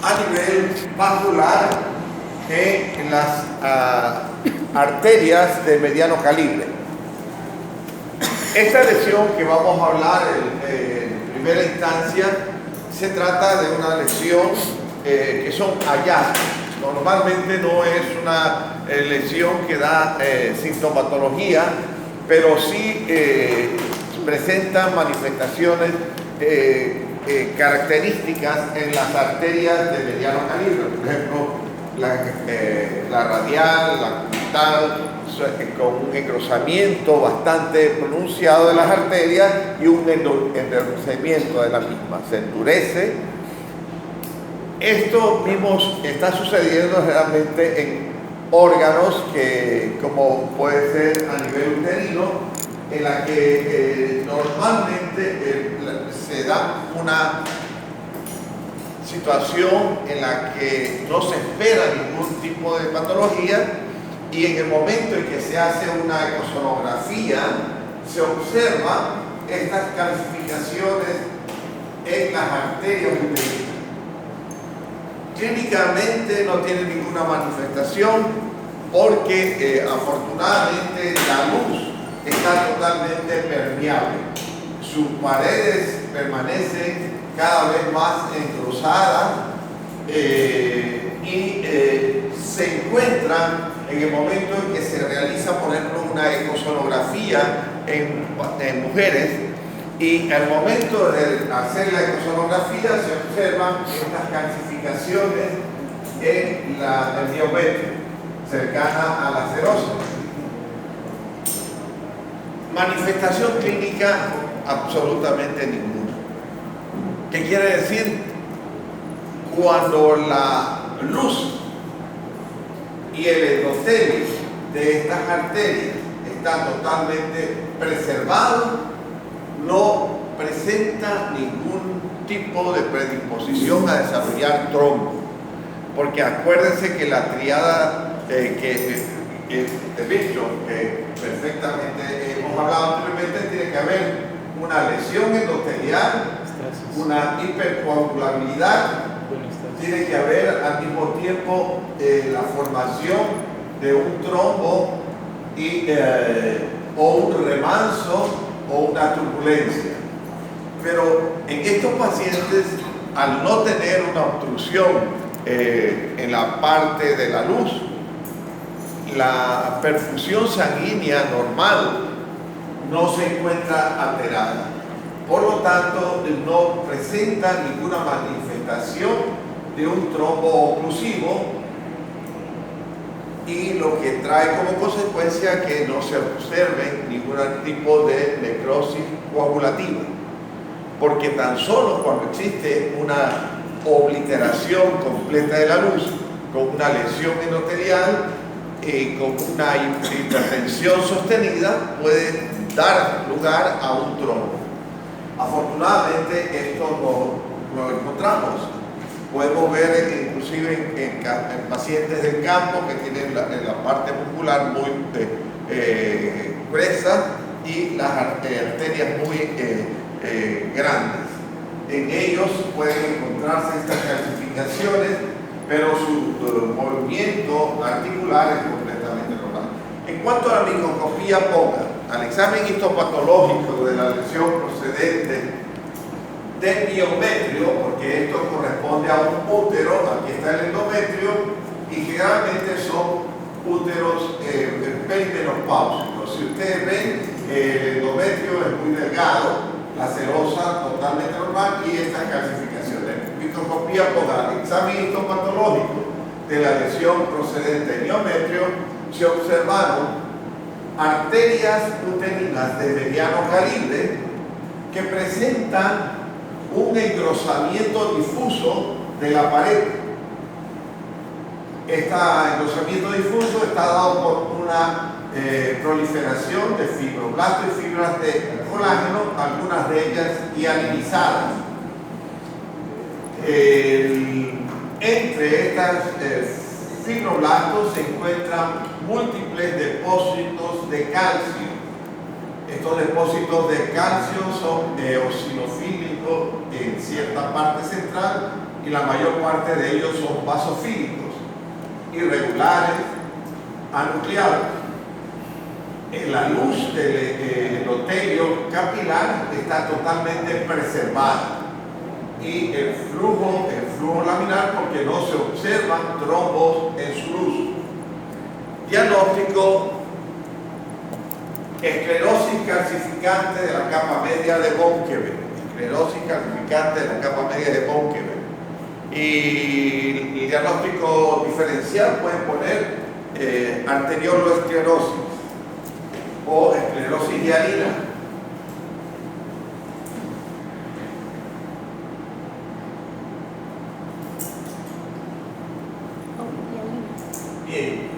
a nivel vascular en las arterias de mediano calibre. Esta lesión que vamos a hablar en primera instancia se trata de una lesión que son hallazgos. Normalmente no es una lesión que da sintomatología, pero sí presenta manifestaciones características en las arterias de mediano calibre. Por ejemplo, la radial, la cubital, con un engrosamiento bastante pronunciado de las arterias y un endurecimiento de la misma. Se endurece. Esto mismo está sucediendo generalmente en órganos como puede ser a nivel uterino, en la que normalmente se da una situación en la que no se espera ningún tipo de patología, y en el momento en que se hace una ecosonografía se observa estas calcificaciones en las arterias uterinas. Clínicamente no tiene ninguna manifestación porque afortunadamente la luz está totalmente permeable. Sus paredes permanecen cada vez más engrosadas y se encuentran en el momento en que se realiza, por ejemplo, una ecosonografía en mujeres, y al momento de hacer la ecosonografía se observan estas calcificaciones en el miometrio, cercana a la serosa. Manifestación clínica absolutamente ninguna. ¿Qué quiere decir? Cuando la luz y el endotelio de estas arterias está totalmente preservado, no presenta ningún tipo de predisposición a desarrollar trombo. Porque acuérdense que la triada que perfectamente hemos hablado anteriormente, tiene que haber una lesión endotelial, una hipercoagulabilidad, tiene que haber al mismo tiempo la formación de un trombo o un remanso o una turbulencia. Pero en estos pacientes, al no tener una obstrucción en la parte de la luz, la perfusión sanguínea normal no se encuentra alterada. Por lo tanto, no presenta ninguna manifestación de un trombo oclusivo, y lo que trae como consecuencia que no se observe ningún tipo de necrosis coagulativa, porque tan solo cuando existe una obliteración completa de la luz con una lesión endotelial, con una hipertensión sostenida, puede dar lugar a un trombo. Afortunadamente esto no lo encontramos. Podemos ver inclusive en pacientes del campo que tienen la parte muscular muy gruesa y las arterias muy grandes. En ellos pueden encontrarse estas calcificaciones, pero su movimiento articular es completamente normal. En cuanto a la microscopía POCA, al examen histopatológico de la lesión procedente del miometrio, porque esto corresponde a un útero, aquí está el endometrio, y generalmente son úteros perimenopáusicos. Si ustedes ven, el endometrio es muy delgado, la serosa totalmente normal y estas calcificaciones. Microscopía podal, examen histopatológico de la lesión procedente del miometrio, se observaron arterias uterinas de mediano calibre que presentan un engrosamiento difuso de la pared. Este engrosamiento difuso está dado por una proliferación de fibroblastos y fibras de colágeno, algunas de ellas hialinizadas. Entre estas fibroblastos se encuentran múltiples depósitos de calcio. Estos depósitos de calcio son eosinofílicos en cierta parte central y la mayor parte de ellos son basofílicos, irregulares, anucleados. La luz del endotelio capilar está totalmente preservada y el flujo laminar, porque no se observan trombos en su luz. Diagnóstico: esclerosis calcificante de la capa media de Bonkeberg. Esclerosis calcificante de la capa media de Bonkeberg. Y el diagnóstico diferencial pueden poner arterioloesclerosis o esclerosis hialina. Bien.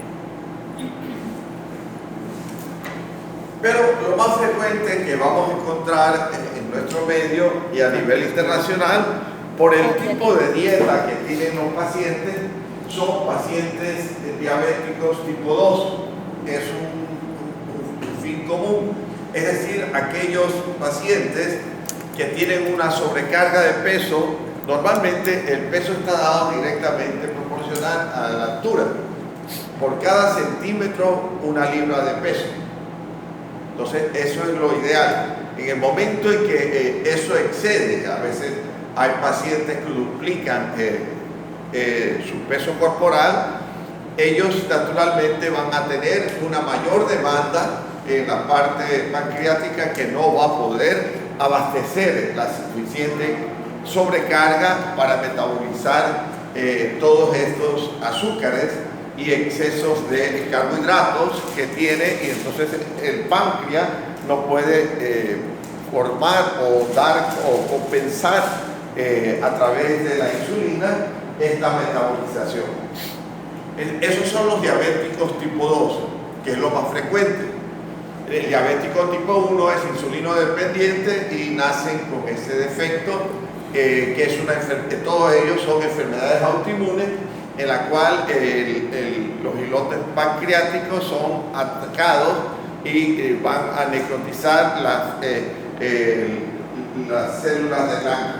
Pero lo más frecuente que vamos a encontrar en nuestro medio y a nivel internacional, por el tipo de dieta que tienen los pacientes, son pacientes diabéticos tipo 2. Es un fin común, es decir, aquellos pacientes que tienen una sobrecarga de peso. Normalmente el peso está dado directamente proporcional a la altura. Por cada centímetro, 1 libra de peso. Entonces, eso es lo ideal. En el momento en que eso excede, a veces hay pacientes que duplican su peso corporal, ellos naturalmente van a tener una mayor demanda en la parte pancreática, que no va a poder abastecer la suficiente sobrecarga para metabolizar todos estos azúcares y excesos de carbohidratos que tiene, y entonces el páncreas no puede formar o dar o compensar a través de la insulina esta metabolización. Esos son los diabéticos tipo 2, que es lo más frecuente. El diabético tipo 1 es insulino dependiente y nacen con ese defecto, que es una enfermedad. Todos ellos son enfermedades autoinmunes en la cual los islotes pancreáticos son atacados y van a necrotizar las células de la.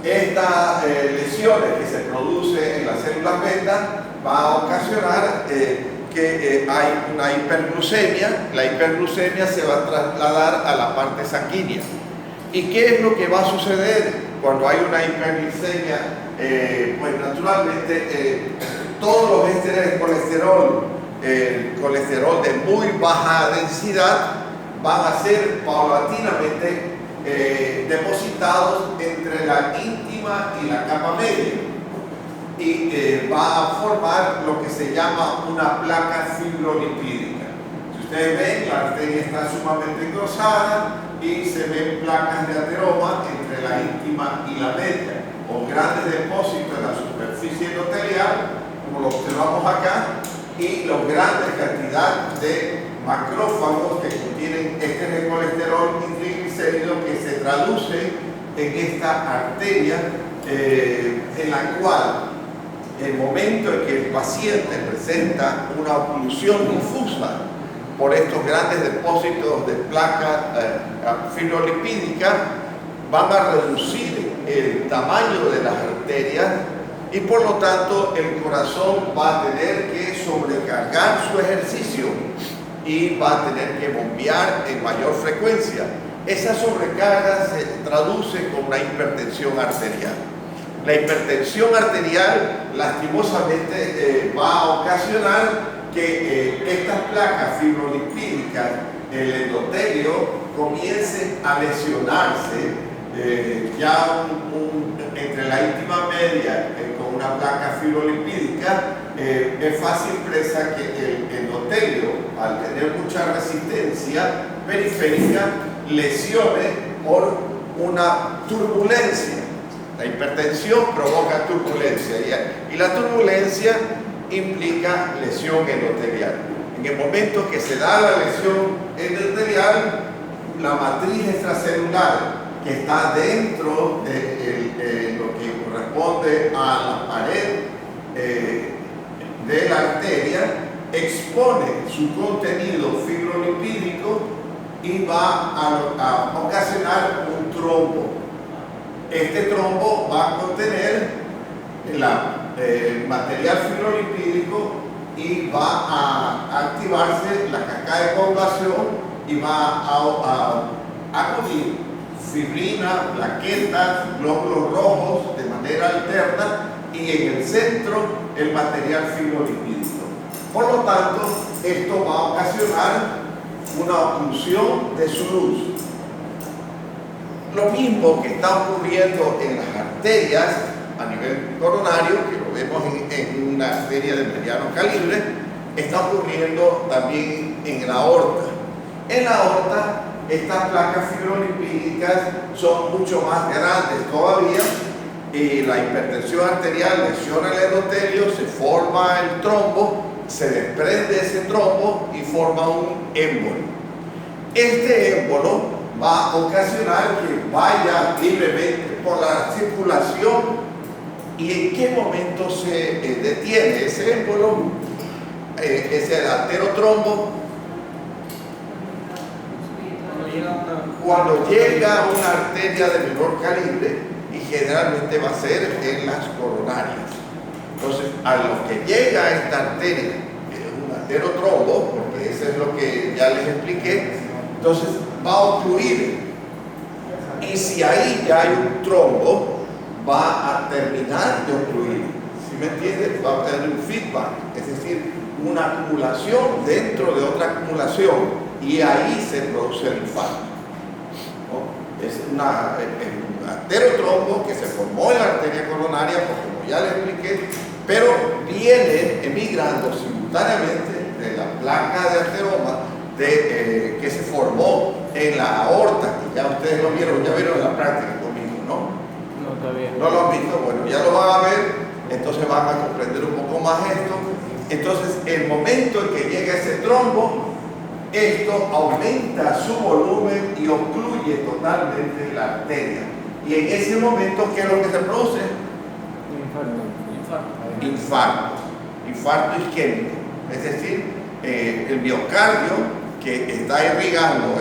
Estas lesiones que se producen en las células beta van a ocasionar que hay una hiperglucemia. La hiperglucemia se va a trasladar a la parte sanguínea. ¿Y qué es lo que va a suceder cuando hay una hiperglicemia? Pues naturalmente todos los ésteres de colesterol, el colesterol de muy baja densidad, van a ser paulatinamente depositados entre la íntima y la capa media, y va a formar lo que se llama una placa fibrolipídica. Si ustedes ven, la arteria está sumamente engrosada y se ven placas de ateroma entre la íntima y la media, o grandes depósitos en la superficie endotelial, como lo observamos acá, y las grandes cantidades de macrófagos que contienen ésteres de colesterol y triglicéridos, que se traducen en esta arteria, en la cual el momento en que el paciente presenta una oclusión difusa por estos grandes depósitos de placa fibrolipídica, van a reducir el tamaño de las arterias, y por lo tanto el corazón va a tener que sobrecargar su ejercicio y va a tener que bombear en mayor frecuencia. Esa sobrecarga se traduce con una hipertensión arterial. La hipertensión arterial lastimosamente va a ocasionar que estas placas fibrolipídicas, el endotelio, comiencen a lesionarse. Entre la íntima media con una placa fibrolipídica, es fácil presa que el endotelio, al tener mucha resistencia periférica, lesione por una turbulencia. La hipertensión provoca turbulencia y la turbulencia implica lesión endotelial. En el momento que se da la lesión endotelial, la matriz extracelular que está dentro de lo que corresponde a la pared de la arteria, expone su contenido fibrolipídico y va a ocasionar un trombo. Este trombo va a contener el material fibrolipídico y va a activarse la cascada de coagulación y va a acudir fibrina, plaquetas, glóbulos rojos de manera alterna y en el centro el material fibrolipídico. Por lo tanto, esto va a ocasionar una oclusión de su luz. Lo mismo que está ocurriendo en las arterias a nivel coronario, que lo vemos en una arteria de mediano calibre, está ocurriendo también en la aorta. En la aorta, estas placas fibrolipídicas son mucho más grandes todavía y la hipertensión arterial lesiona el endotelio, se forma el trombo, se desprende ese trombo y forma un émbolo. Este émbolo va a ocasionar que vaya libremente por la circulación. ¿Y en qué momento se detiene ese émbolo? Ese arterotrombo. Cuando llega a una arteria de menor calibre, y generalmente va a ser en las coronarias. Entonces, a lo que llega a esta arteria, que es un arterotrombo, porque eso es lo que ya les expliqué, entonces va a ocluir. Y si ahí ya hay un trombo, va a terminar de ocluir. ¿Sí me entiendes? Va a tener un feedback, es decir, una acumulación dentro de otra acumulación, y ahí se produce el infarto. ¿No? Es un arterotrombo que se formó en la arteria coronaria, como ya les expliqué, pero viene emigrando simultáneamente de la placa de ateroma que se formó en la aorta, que ya ustedes lo vieron, ya vieron en la práctica conmigo, ¿no? No, todavía. No lo han visto, bueno, ya lo van a ver, entonces van a comprender un poco más esto. Entonces, el momento en que llega ese trombo, esto aumenta su volumen y ocluye totalmente la arteria. Y en ese momento, ¿qué es lo que se produce? Infarto isquémico. Es decir, el miocardio que está irrigando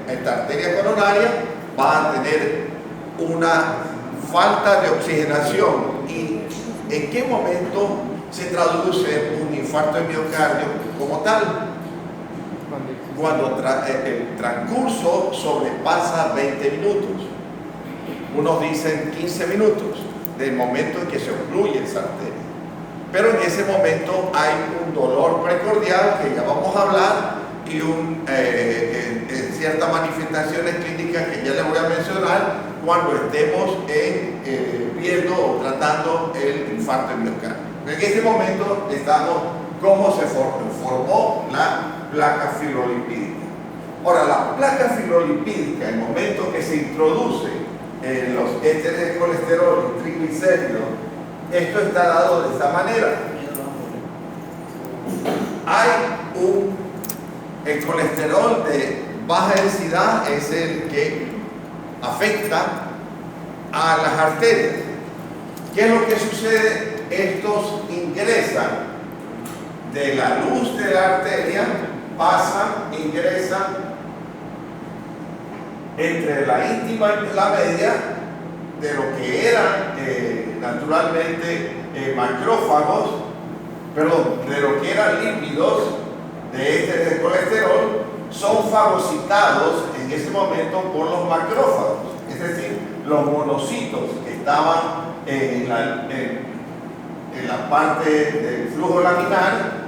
esta arteria coronaria va a tener una falta de oxigenación. ¿Y en qué momento se traduce un infarto de miocardio como tal? Cuando el transcurso sobrepasa 20 minutos. Unos dicen 15 minutos del momento en que se ocluye esa arteria. Pero en ese momento hay un dolor precordial que ya vamos a hablar y ciertas manifestaciones clínicas que ya les voy a mencionar cuando estemos viendo o tratando el infarto de miocardio. En ese momento estamos cómo se formó la placa fibrolipídica. Ahora, la placa fibrolipídica, en el momento que se introduce los ésteres de colesterol y triglicéridos, esto está dado de esta manera. El colesterol de baja densidad es el que afecta a las arterias. ¿Qué es lo que sucede? Estos ingresan de la luz de la arteria, ingresan entre la íntima y la media de lo que eran naturalmente macrófagos, de lo que eran lípidos de colesterol, son fagocitados en ese momento por los macrófagos, es decir, los monocitos que estaban en la parte del flujo laminar,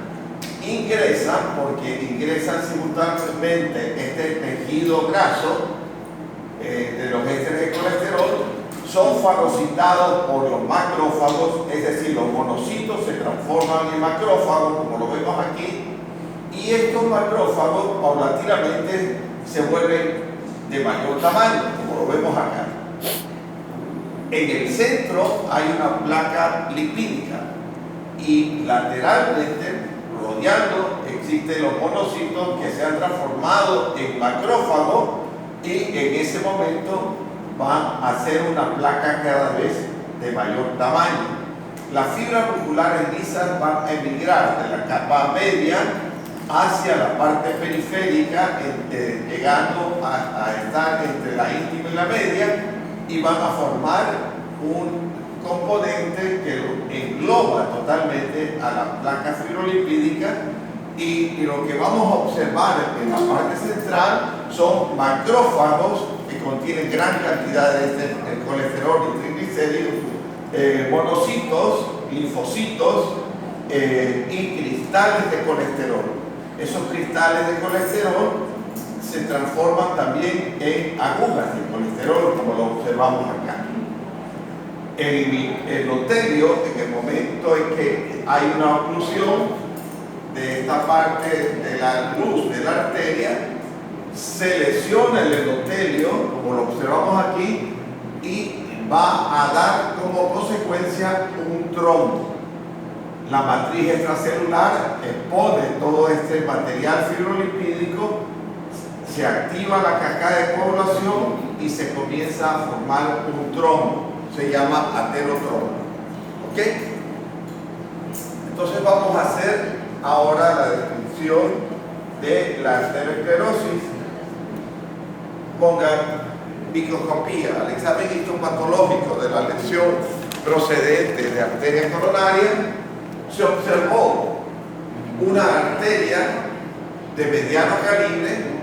ingresan simultáneamente este tejido graso de los ésteres de colesterol, son fagocitados por los macrófagos, es decir, los monocitos se transforman en macrófagos, como lo vemos aquí, y estos macrófagos paulatinamente se vuelven de mayor tamaño, como lo vemos acá. En el centro hay una placa lipídica y lateralmente, rodeando, existen los monocitos que se han transformado en macrófagos y en ese momento van a ser una placa cada vez de mayor tamaño. Las fibras musculares lisas van a emigrar de la capa media hacia la parte periférica, llegando a estar entre la íntima y la media, y van a formar componente que engloba totalmente a la placa fibrolipídica, y lo que vamos a observar en la parte central son macrófagos que contienen gran cantidad de colesterol y triglicéridos, monocitos, linfocitos y cristales de colesterol. Esos cristales de colesterol se transforman también en agujas de colesterol, como lo observamos acá. El endotelio, en el momento en que hay una oclusión de esta parte de la luz de la arteria, se lesiona el endotelio, como lo observamos aquí, y va a dar como consecuencia un trombo. La matriz extracelular expone todo este material fibrolipídico, se activa la cascada de coagulación y se comienza a formar un trombo. Se llama aterotrombo. ¿Ok? Entonces vamos a hacer ahora la descripción de la arteriosclerosis. Pongan microscopía, al examen histopatológico de la lesión procedente de arteria coronaria. Se observó una arteria de mediano calibre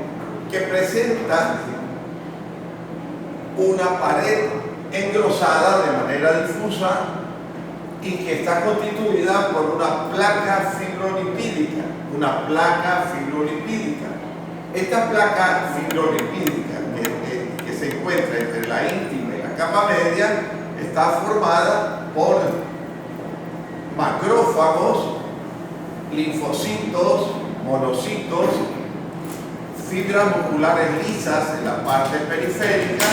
que presenta una pared engrosada de manera difusa y que está constituida por una placa fibrolipídica. Esta placa fibrolipídica que se encuentra entre la íntima y la capa media está formada por macrófagos, linfocitos, monocitos, fibras musculares lisas en la parte periférica,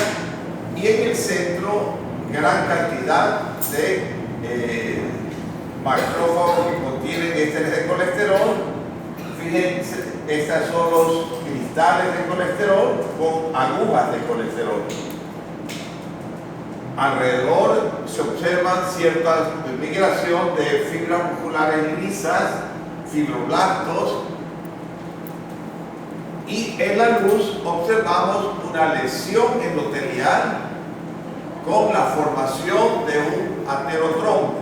y en el centro gran cantidad de macrófagos que contienen ésteres de colesterol. Fíjense, estos son los cristales de colesterol con agujas de colesterol. Alrededor se observan cierta migración de fibras musculares lisas, fibroblastos, y en la luz observamos una lesión endotelial con la formación de un aterotrombo.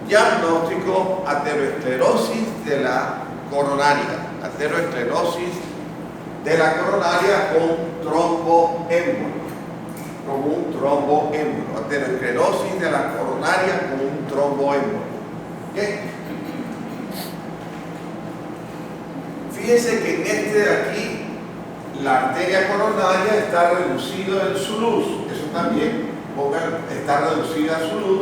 Diagnóstico: ateroesclerosis de la coronaria. Ateroesclerosis de la coronaria con tromboémbolo. Como un tromboémbolo. Ateroesclerosis de la coronaria con un tromboémbolo. ¿Okay? Fíjense que en este de aquí, la arteria coronaria está reducida en su luz. Eso también está reducida en su luz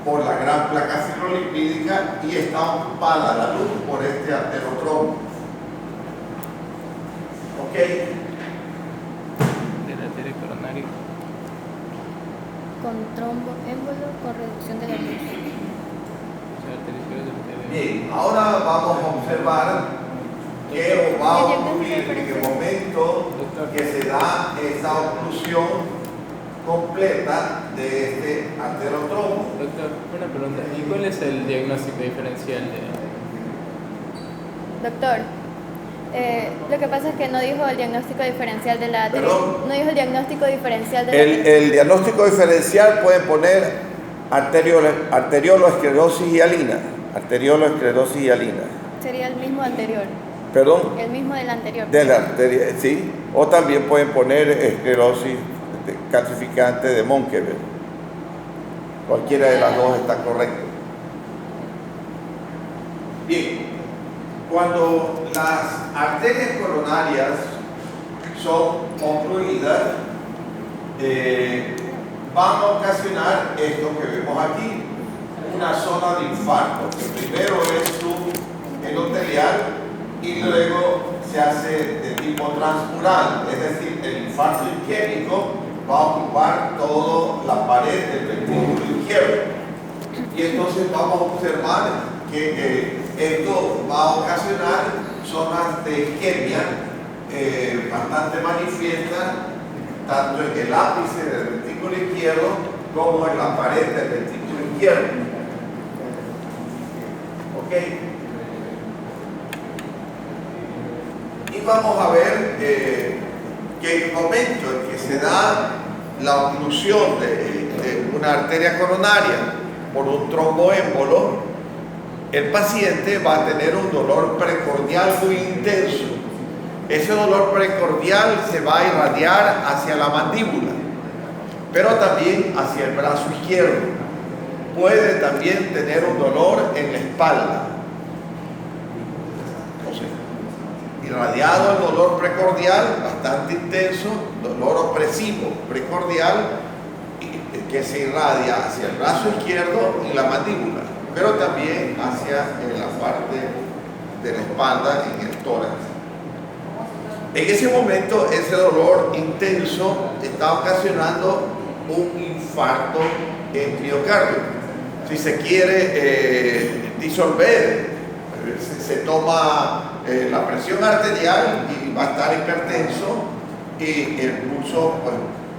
por la gran placa fibrolipídica, y está ocupada la luz por este aterotrombo. ¿Ok? De la arteria coronaria. Con tromboémbolo con reducción de la luz. Bien, ahora vamos a observar qué va a ocurrir en el momento que se da esa oclusión completa de este aterotrombo. Doctor, una pregunta. ¿Y cuál es el diagnóstico diferencial de...? Doctor, lo que pasa es que no dijo el diagnóstico diferencial de la ¿Perdón? No dijo el diagnóstico diferencial de la El diagnóstico diferencial puede poner arteriolosclerosis hialina. Arteriolosclerosis hialina. Sería el mismo anterior. ¿Perdón? El mismo del anterior. De la arteria, sí. O también pueden poner esclerosis calcificante de Monkeberg. Cualquiera de las dos está correcta. Bien, cuando las arterias coronarias son obstruidas, van a ocasionar esto que vemos aquí, una zona de infarto, que primero es subendotelial y luego se hace de tipo transmural, es decir, el infarto isquémico va a ocupar toda la pared del ventrículo izquierdo. Y entonces vamos a observar que esto va a ocasionar zonas de isquemia bastante manifiestas, tanto en el ápice del ventrículo izquierdo como en la pared del ventrículo izquierdo. ¿Ok? Y vamos a ver que en el momento en que se da la oclusión de una arteria coronaria por un tromboémbolo, el paciente va a tener un dolor precordial muy intenso. Ese dolor precordial se va a irradiar hacia la mandíbula, pero también hacia el brazo izquierdo. Puede también tener un dolor en la espalda. Entonces, irradiado el dolor precordial, bastante intenso, dolor opresivo precordial, que se irradia hacia el brazo izquierdo y la mandíbula, pero también hacia la parte de la espalda, en el tórax. En ese momento, ese dolor intenso está ocasionando un infarto en miocardio. Si se quiere disolver, se toma la presión arterial y va a estar hipertenso, y el pulso, pues,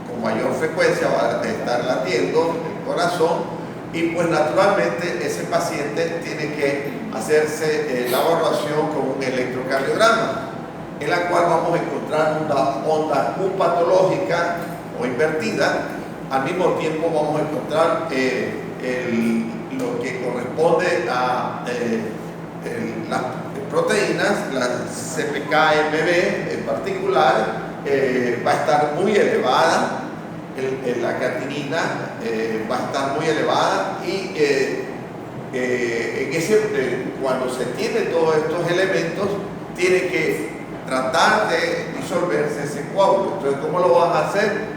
con mayor frecuencia va a estar latiendo el corazón, y pues naturalmente ese paciente tiene que hacerse la evaluación con un electrocardiograma, en la cual vamos a encontrar una onda Q patológica o invertida. Al mismo tiempo vamos a encontrar lo que corresponde a las proteínas, la CPK-MB en particular, va a estar muy elevada, la creatinina va a estar muy elevada, y cuando se tiene todos estos elementos, tiene que tratar de disolverse ese coágulo. Entonces, ¿cómo lo van a hacer?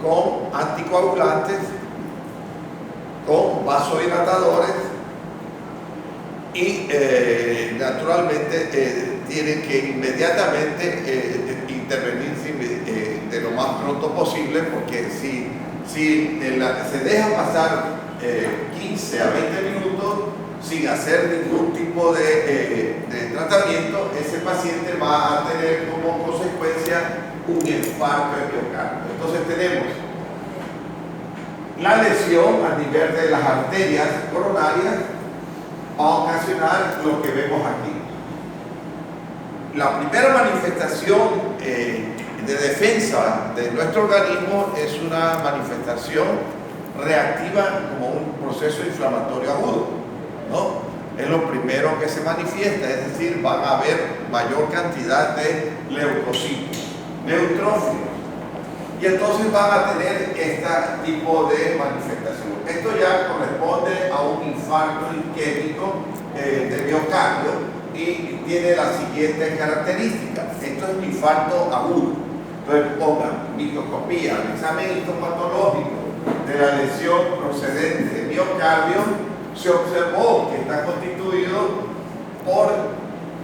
Con anticoagulantes, con vasodilatadores, y naturalmente tienen que inmediatamente intervenir de lo más pronto posible, porque si se deja pasar 15 a 20 minutos sin hacer ningún tipo de tratamiento, ese paciente va a tener como consecuencia un infarto de miocardio. Entonces tenemos la lesión a nivel de las arterias coronarias, va a ocasionar lo que vemos aquí. La primera manifestación de defensa de nuestro organismo es una manifestación reactiva, como un proceso inflamatorio agudo, ¿no? Es lo primero que se manifiesta, es decir, van a haber mayor cantidad de leucocitos, neutrófilos, y entonces van a tener este tipo de manifestación. Esto ya corresponde a un infarto isquémico de miocardio, y tiene las siguientes características. Esto es un infarto agudo. Entonces pongan microscopía, el examen histopatológico de la lesión procedente de miocardio. Se observó que está constituido por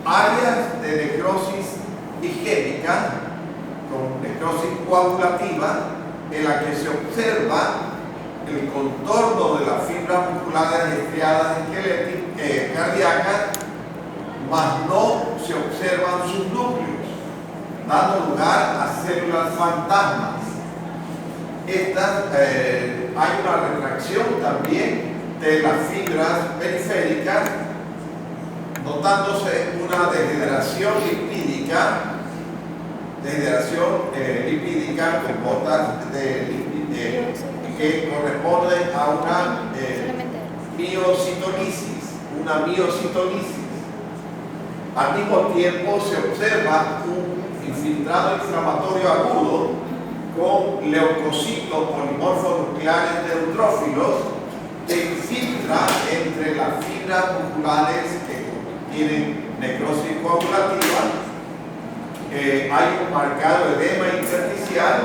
áreas de necrosis isquémica con necrosis coagulativa, en la que se observa el contorno de las fibras musculares estriadas cardíacas, mas no se observan sus núcleos, dando lugar a células fantasmas. Hay una retracción también de las fibras periféricas, notándose una degeneración lipídica con gotas que corresponden a una miocitolisis. Al mismo tiempo se observa un infiltrado inflamatorio agudo con leucocitos polimorfos nucleares neutrófilos que infiltra entre las fibras musculares que tienen necrosis coagulativa. Hay un marcado edema intersticial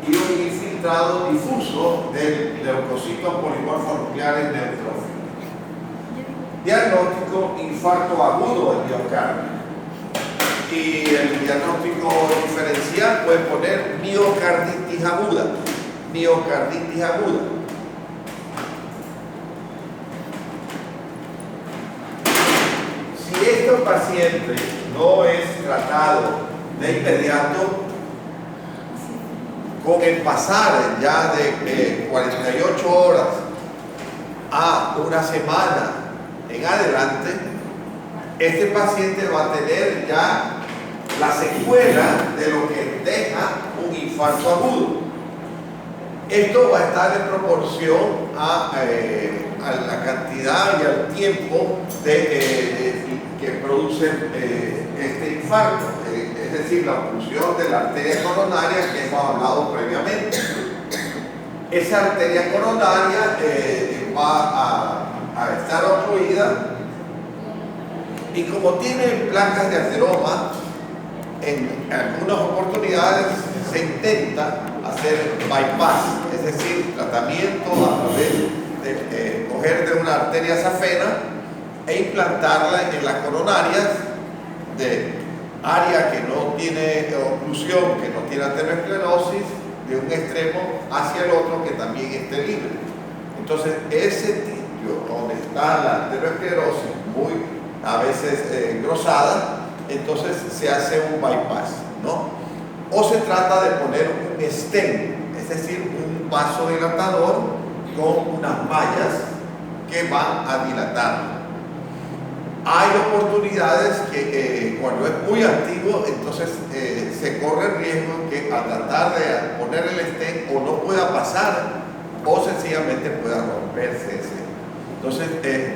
y un infiltrado difuso de leucocitos polimorfos nucleares neutrófilos. Diagnóstico: infarto agudo del miocardio. Y el diagnóstico diferencial puede poner miocarditis aguda. Miocarditis aguda. Si este paciente no es tratado de inmediato, con el pasar ya de 48 horas a una semana en adelante, este paciente va a tener ya la secuela de lo que deja un infarto agudo. Esto va a estar en proporción a la cantidad y al tiempo que produce este infarto, es decir, la oclusión de la arteria coronaria que hemos hablado previamente. Esa arteria coronaria va a estar ocluida, y como tiene placas de ateroma, en algunas oportunidades se intenta hacer bypass, es decir, tratamiento a través de coger de una arteria safena e implantarla en las coronarias de área que no tiene oclusión, que no tiene aterosclerosis, de un extremo hacia el otro que también esté libre. Entonces, ese sitio donde está la aterosclerosis muy a veces engrosada, entonces se hace un bypass, ¿no? O se trata de poner un stent, es decir, un vasodilatador con unas mallas que van a dilatar. Hay oportunidades que cuando es muy activo, entonces se corre el riesgo que al tratar de poner el stent o no pueda pasar o sencillamente pueda romperse ese. Entonces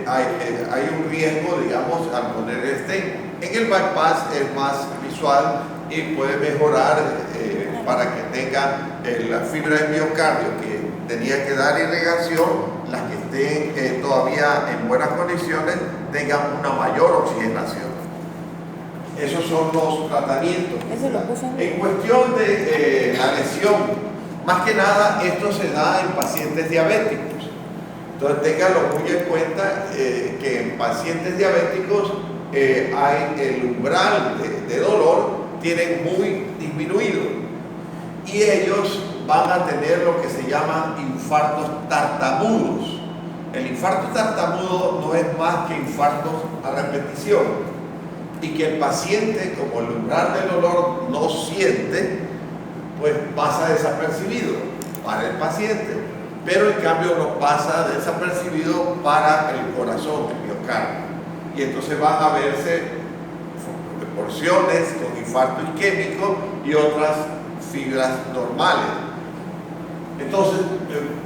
hay un riesgo, digamos, al poner el stent. En el bypass es más visual y puede mejorar para que tenga las fibras de miocardio que tenía que dar irrigación, las que estén todavía en buenas condiciones, tengan una mayor oxigenación. Esos son los tratamientos. En cuestión de la lesión, más que nada esto se da en pacientes diabéticos. Entonces ténganlo muy en cuenta que en pacientes diabéticos hay el umbral de dolor, tienen muy disminuido, y ellos van a tener lo que se llaman infartos tartamudos. El infarto tartamudo no es más que infartos a repetición, y que el paciente, como el umbral del dolor no siente, pues pasa desapercibido para el paciente, pero en cambio no pasa desapercibido para el corazón, el miocardio, y entonces van a verse porciones con infarto isquémico y otras fibras normales. Entonces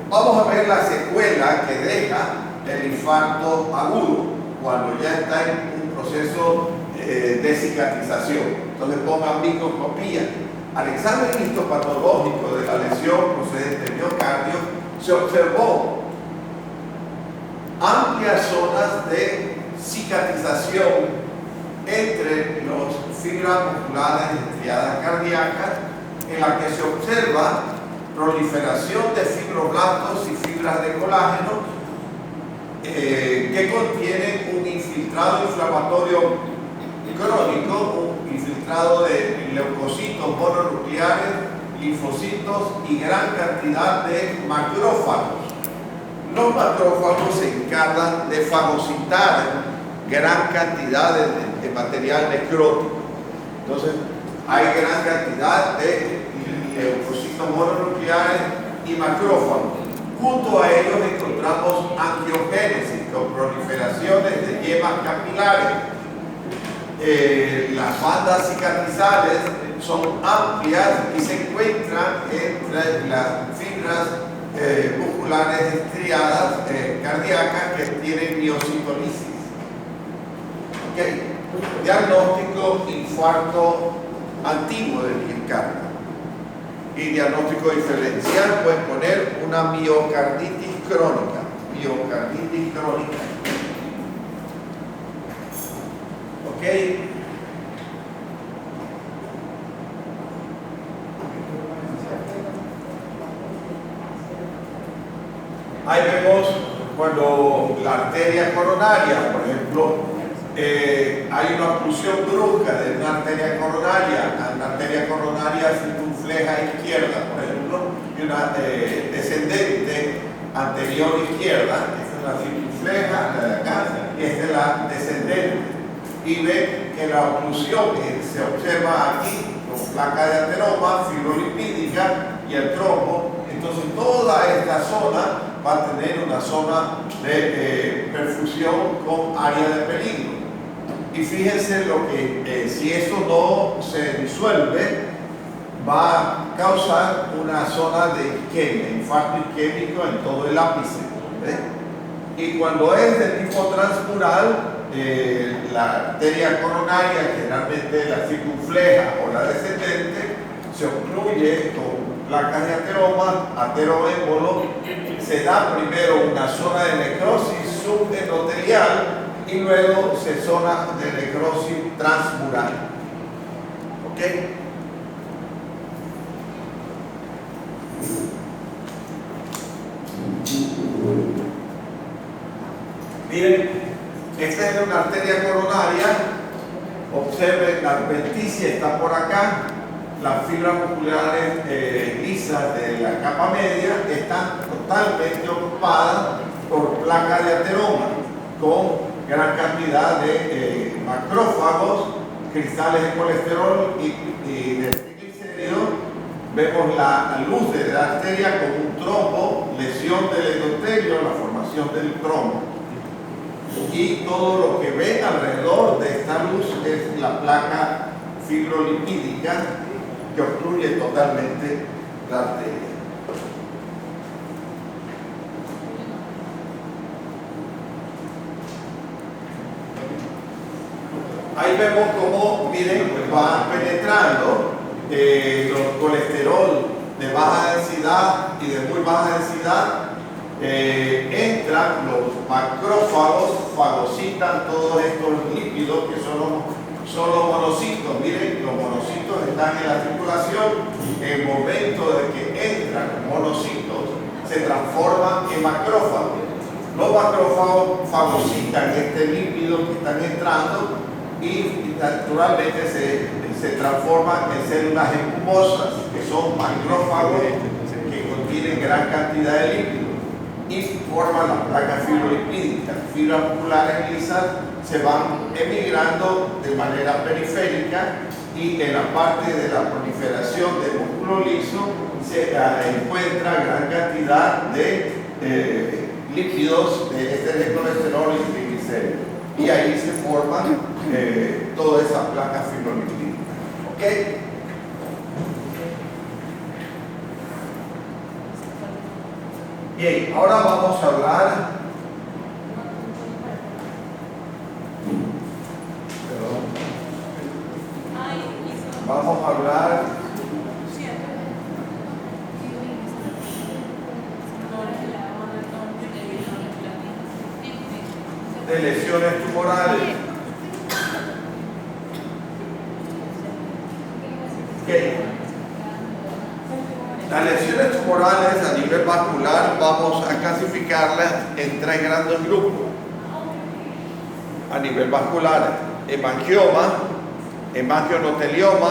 vamos a ver la secuela que deja el infarto agudo cuando ya está en un proceso de cicatrización. Entonces pongan microscopía. Al examen histopatológico de la lesión procedente del miocardio se observó amplias zonas de cicatrización entre las fibras musculares estriadas cardíacas, en la que se observa proliferación de fibroblastos y fibras de colágeno que contienen un infiltrado inflamatorio crónico, un infiltrado de leucocitos mononucleares, linfocitos y gran cantidad de macrófagos. Los macrófagos se encargan de fagocitar gran cantidad de material necrótico. Entonces, hay gran cantidad de leucocitos mononucleares y macrófagos. Junto a ellos encontramos angiogénesis con proliferaciones de yemas capilares. Las bandas cicatrizales son amplias y se encuentran entre las fibras musculares estriadas cardíacas que tienen miocitolisis. Okay. Diagnóstico: infarto antiguo del miocardio. Y diagnóstico diferencial, pueden poner una miocarditis crónica. Miocarditis crónica. ¿Ok? Ahí vemos cuando la arteria coronaria, por ejemplo, hay una oclusión brusca de una arteria coronaria circunfleja izquierda, por ejemplo, y una descendente anterior izquierda. Esta es la circunfleja, la de acá, y esta es la descendente. Y ven que la oclusión que se observa aquí con placa de ateroma, fibrolipídica y el trombo. Entonces toda esta zona va a tener una zona de perfusión con área de peligro. Y fíjense lo que, si eso no se disuelve, va a causar una zona de isquemia, infarto isquémico en todo el ápice. Y cuando es de tipo transmural, la arteria coronaria, generalmente la circunfleja o la descendente, se obstruye con placas de ateroma, ateroémbolo. Se da primero una zona de necrosis subendotelial y luego se zona de necrosis transmural. ¿Ok? Miren, esta es una arteria coronaria. Observen, la adventicia está por acá. Las fibras musculares lisas de la capa media están totalmente ocupadas por placas de ateroma con gran cantidad de macrófagos, cristales de colesterol y de triglicéridos. Vemos la luz de la arteria con un trombo, lesión del endotelio, la formación del trombo. Y todo lo que ven alrededor de esta luz es la placa fibrolipídica que obstruye totalmente la arteria. Ahí vemos cómo, miren, va penetrando los colesterol de baja densidad y de muy baja densidad. Entran los macrófagos, fagocitan todos estos lípidos que son los monocitos. Miren, los monocitos están en la circulación. En el momento de que entran los monocitos, se transforman en macrófagos. Los macrófagos fagocitan este lípido que están entrando y naturalmente se transforman en células espumosas, que son macrófagos que contienen gran cantidad de lípidos y forman las placas fibrolipídicas. Fibras musculares lisas se van emigrando de manera periférica y en la parte de la proliferación del músculo liso se encuentra gran cantidad de lípidos de colesterol y triglicéridos. Y ahí se forman todas esas placas fibrolipídicas. ¿Ok? Bien, ahora vamos a hablar. Vamos a hablar de lesiones tumorales. Okay. Las lesiones tumorales a nivel vascular vamos a clasificarlas en tres grandes grupos. A nivel vascular, hemangioma, hemangioendotelioma